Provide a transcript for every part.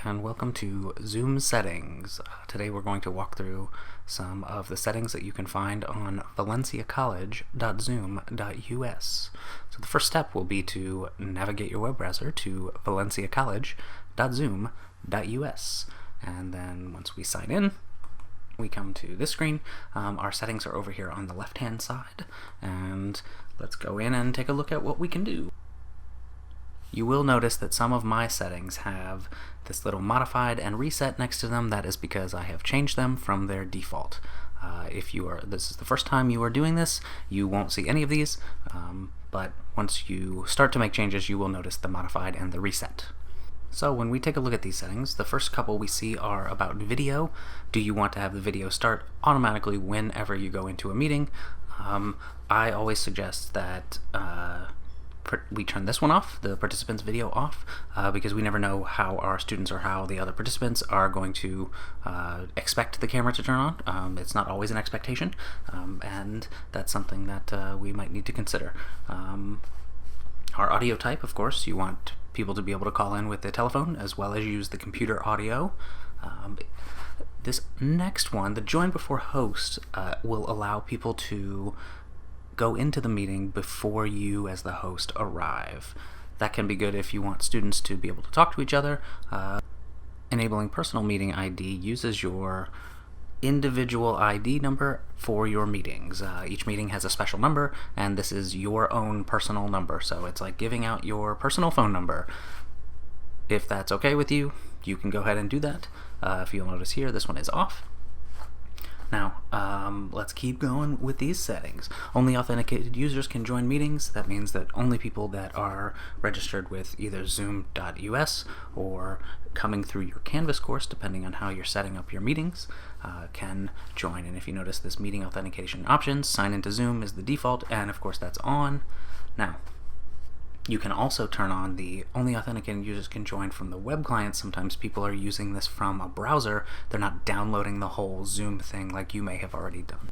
and welcome to Zoom settings. Today we're going to walk through some of the settings that you can find on valenciacollege.zoom.us. So the first step will be to navigate your web browser to valenciacollege.zoom.us, and then once we sign in, we come to this screen. Our settings are over here on the left hand side, and let's go in and take a look at what we can do. You will notice that some of my settings have this little modified and reset next to them. That is because I have changed them from their default. If this is the first time you are doing this, you won't see any of these, but once you start to make changes, you will notice the modified and the reset. So when we take a look at these settings, the first couple we see are about video. Do you want to have the video start automatically whenever you go into a meeting? I always suggest that we turn this one off, the participants video off, because we never know how our students or how the other participants are going to expect the camera to turn on. It's not always an expectation, and that's something that we might need to consider. Our audio type, of course, you want people to be able to call in with the telephone as well as use the computer audio. This next one, the join before host, will allow people to go into the meeting before you as the host arrive. That can be good if you want students to be able to talk to each other. Enabling personal meeting ID uses your individual ID number for your meetings. Each meeting has a special number, and this is your own personal number, so it's like giving out your personal phone number. If that's okay with you, you can go ahead and do that. If you'll notice here, this one is off. Now, let's keep going with these settings. Only authenticated users can join meetings. That means that only people that are registered with either zoom.us or coming through your Canvas course, depending on how you're setting up your meetings, can join. And if you notice this meeting authentication options, sign into Zoom is the default, and of course that's on. Now, you can also turn on the only authenticated users can join from the web client. Sometimes people are using this from a browser. They're not downloading the whole Zoom thing like you may have already done.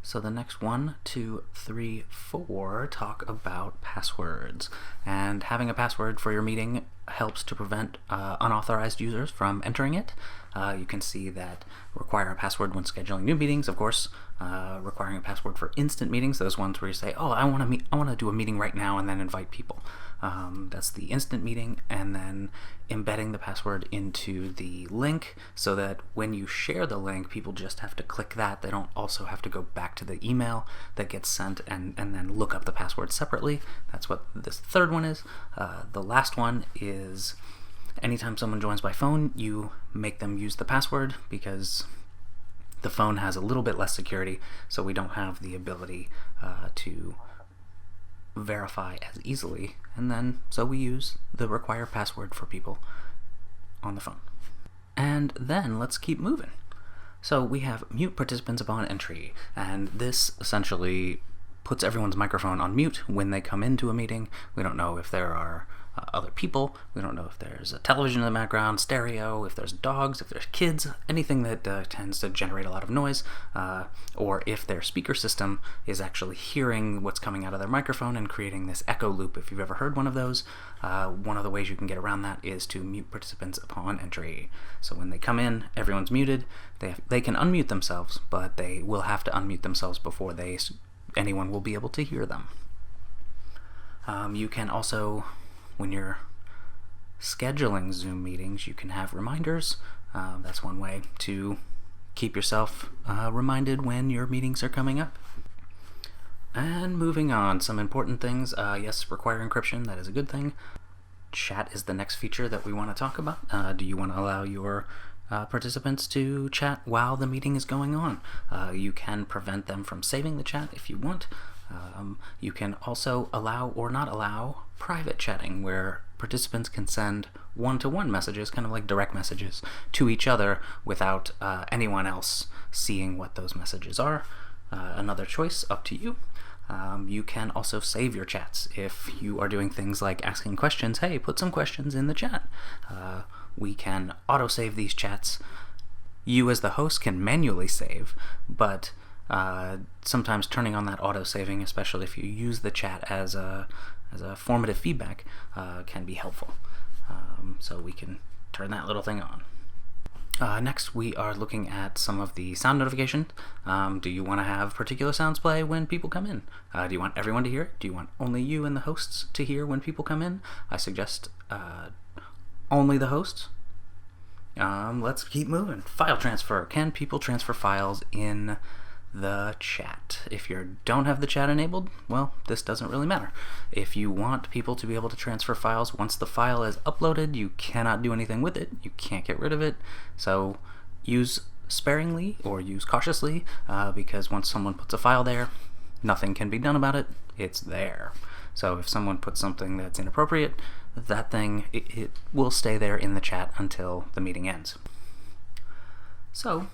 So the next 1, 2, 3, 4 talk about passwords. And having a password for your meeting helps to prevent unauthorized users from entering it. You can see that require a password when scheduling new meetings, of course. Requiring a password for instant meetings, those ones where you say, oh, I want to do a meeting right now and then invite people. That's the instant meeting, and then embedding the password into the link so that when you share the link, people just have to click that. They don't also have to go back to the email that gets sent and then look up the password separately. That's what this third one is. The last one is anytime someone joins by phone, you make them use the password because the phone has a little bit less security, so we don't have the ability to verify as easily, and then so we use the require password for people on the phone. And then let's keep moving. So we have mute participants upon entry, and this essentially puts everyone's microphone on mute when they come into a meeting. We don't know if there are other people. We don't know if there's a television in the background, stereo, if there's dogs, if there's kids, anything that tends to generate a lot of noise, or if their speaker system is actually hearing what's coming out of their microphone and creating this echo loop. If you've ever heard one of those, one of the ways you can get around that is to mute participants upon entry. So when they come in, everyone's muted. They can unmute themselves, but they will have to unmute themselves before anyone will be able to hear them. You can also, when you're scheduling Zoom meetings, you can have reminders. That's one way to keep yourself reminded when your meetings are coming up. And moving on, some important things. Yes, require encryption, that is a good thing. Chat is the next feature that we want to talk about. Do you want to allow your participants to chat while the meeting is going on? You can prevent them from saving the chat if you want. You can also allow or not allow private chatting, where participants can send one-to-one messages, kind of like direct messages, to each other without anyone else seeing what those messages are. Another choice, up to you. You can also save your chats. If you are doing things like asking questions, hey, put some questions in the chat. We can auto-save these chats. You as the host can manually save, but sometimes turning on that auto-saving, especially if you use the chat as a formative feedback, can be helpful. So we can turn that little thing on. Next, we are looking at some of the sound notifications. Do you want to have particular sounds play when people come in? Do you want everyone to hear it? Do you want only you and the hosts to hear when people come in? I suggest only the hosts. Let's keep moving. File transfer. Can people transfer files in the chat? If you don't have the chat enabled, well, this doesn't really matter. If you want people to be able to transfer files once the file is uploaded, you cannot do anything with it. You can't get rid of it. So use sparingly or use cautiously, because once someone puts a file there, nothing can be done about it. It's there. So if someone puts something that's inappropriate, that thing, it will stay there in the chat until the meeting ends. So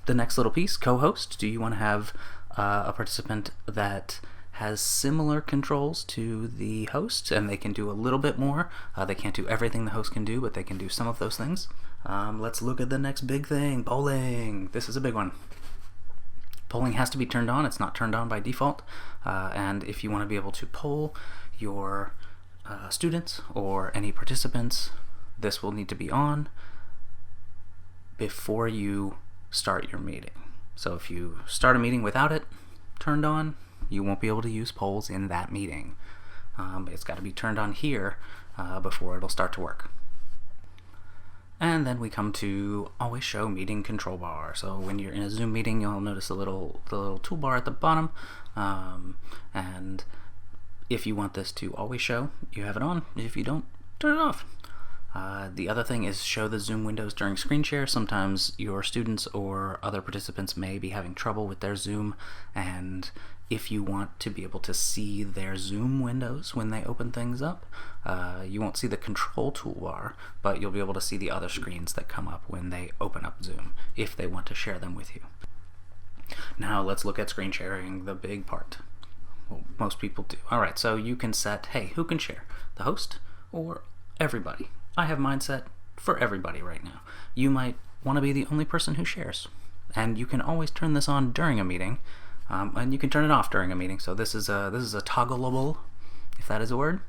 the next little piece, co-host. Do you want to have a participant that has similar controls to the host, and they can do a little bit more? They can't do everything the host can do, but they can do some of those things. Let's look at the next big thing, polling. This is a big one. Polling has to be turned on. It's not turned on by default. And if you want to be able to poll your students or any participants, this will need to be on before you start your meeting. So if you start a meeting without it turned on, you won't be able to use polls in that meeting. It's got to be turned on here before it'll start to work. And then we come to always show meeting control bar. So when you're in a Zoom meeting, you'll notice the little toolbar at the bottom. And if you want this to always show, you have it on. If you don't, turn it off. The other thing is show the Zoom windows during screen share. Sometimes your students or other participants may be having trouble with their Zoom, and if you want to be able to see their Zoom windows when they open things up, you won't see the control toolbar, but you'll be able to see the other screens that come up when they open up Zoom, if they want to share them with you. Now let's look at screen sharing, the big part. Well, most people do. Alright, so you can set, hey, who can share? The host or everybody? I have mine set for everybody right now. You might want to be the only person who shares, and you can always turn this on during a meeting, and you can turn it off during a meeting. So this is a toggleable, if that is a word.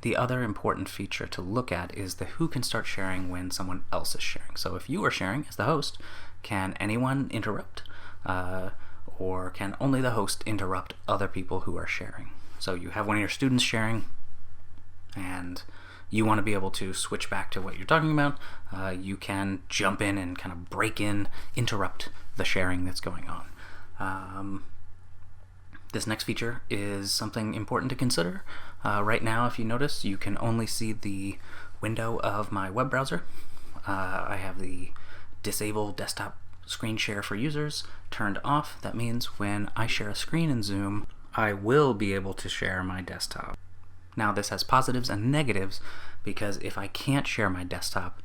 The other important feature to look at is the who can start sharing when someone else is sharing. So if you are sharing as the host, can anyone interrupt, or can only the host interrupt other people who are sharing? So you have one of your students sharing, and you want to be able to switch back to what you're talking about. You can jump in and kind of break in, interrupt the sharing that's going on. This next feature is something important to consider. Right now, if you notice, you can only see the window of my web browser. I have the disable desktop screen share for users turned off. That means when I share a screen in Zoom, I will be able to share my desktop. Now this has positives and negatives, because if I can't share my desktop,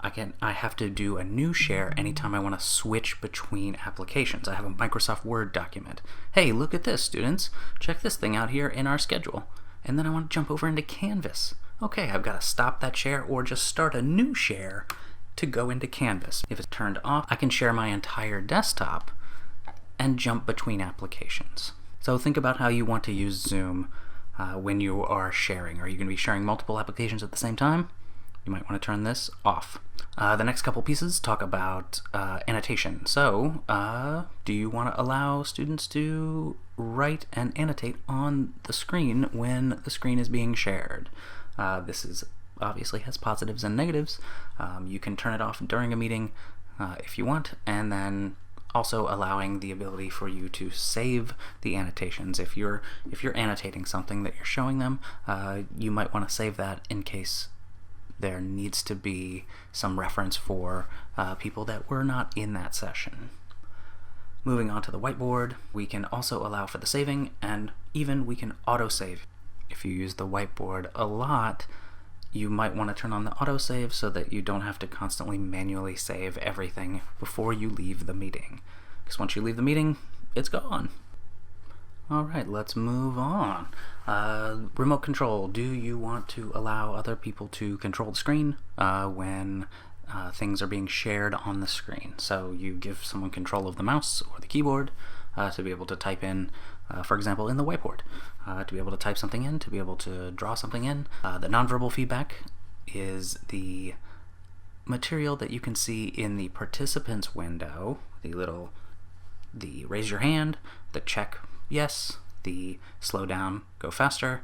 I have to do a new share anytime I want to switch between applications. I have a Microsoft Word document. Hey, look at this, students. Check this thing out here in our schedule. And then I want to jump over into Canvas. Okay, I've got to stop that share or just start a new share to go into Canvas. If it's turned off, I can share my entire desktop and jump between applications. So think about how you want to use Zoom when you are sharing. Are you going to be sharing multiple applications at the same time? You might want to turn this off. The next couple pieces talk about annotation. So, do you want to allow students to write and annotate on the screen when the screen is being shared? This is obviously has positives and negatives. You can turn it off during a meeting if you want, and then also allowing the ability for you to save the annotations. If you're annotating something that you're showing them, you might want to save that in case there needs to be some reference for people that were not in that session. Moving on to the whiteboard, we can also allow for the saving, and even we can autosave. If you use the whiteboard a lot, you might want to turn on the autosave so that you don't have to constantly manually save everything before you leave the meeting. Because once you leave the meeting, it's gone. Alright, let's move on. Remote control. Do you want to allow other people to control the screen when things are being shared on the screen? So you give someone control of the mouse or the keyboard to be able to type in, for example, in the whiteboard, to be able to type something in, to be able to draw something in. The nonverbal feedback is the material that you can see in the participants window, the raise your hand, the check yes, the slow down, go faster,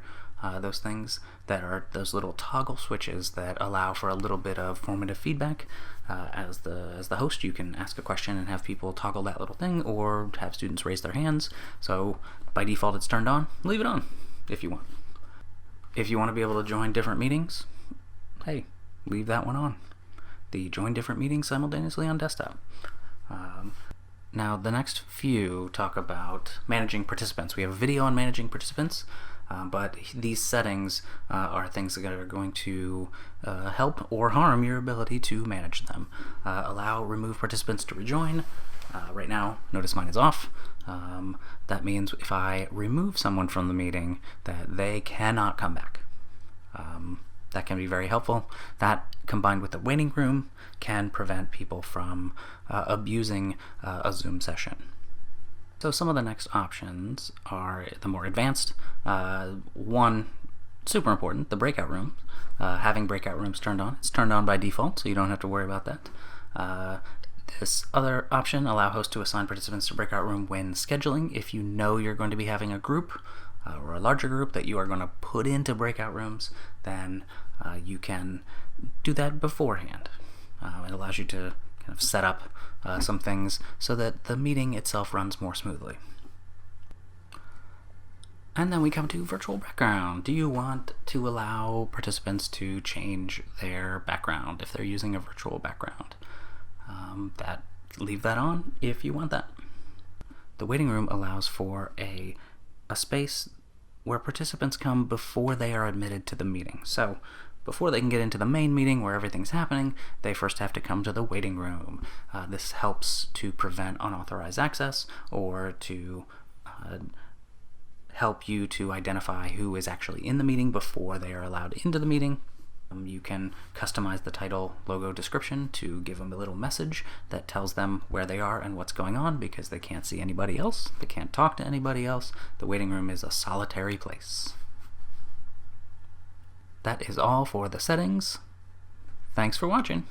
those things that are those little toggle switches that allow for a little bit of formative feedback. As the host, you can ask a question and have people toggle that little thing, or have students raise their hands. So by default it's turned on. Leave it on if you want. If you want to be able to join different meetings, hey, leave that one on. The join different meetings simultaneously on desktop. Now the next few talk about managing participants. We have a video on managing participants, but these settings are things that are going to help or harm your ability to manage them. Allow remove participants to rejoin. Right now, notice mine is off. That means if I remove someone from the meeting, that they cannot come back. That can be very helpful. That, combined with the waiting room, can prevent people from abusing a Zoom session. So some of the next options are the more advanced. One, super important, the breakout room. Having breakout rooms turned on. It's turned on by default, so you don't have to worry about that. This other option, allow hosts to assign participants to breakout room when scheduling. If you know you're going to be having a group or a larger group that you are going to put into breakout rooms, then you can do that beforehand. It allows you to kind of set up some things so that the meeting itself runs more smoothly. And then we come to virtual background. Do you want to allow participants to change their background if they're using a virtual background? Leave that on if you want that. The waiting room allows for a space where participants come before they are admitted to the meeting. So before they can get into the main meeting where everything's happening, they first have to come to the waiting room. This helps to prevent unauthorized access, or to help you to identify who is actually in the meeting before they are allowed into the meeting. You can customize the title, logo, description to give them a little message that tells them where they are and what's going on, because they can't see anybody else, they can't talk to anybody else. The waiting room is a solitary place. That is all for the settings. Thanks for watching.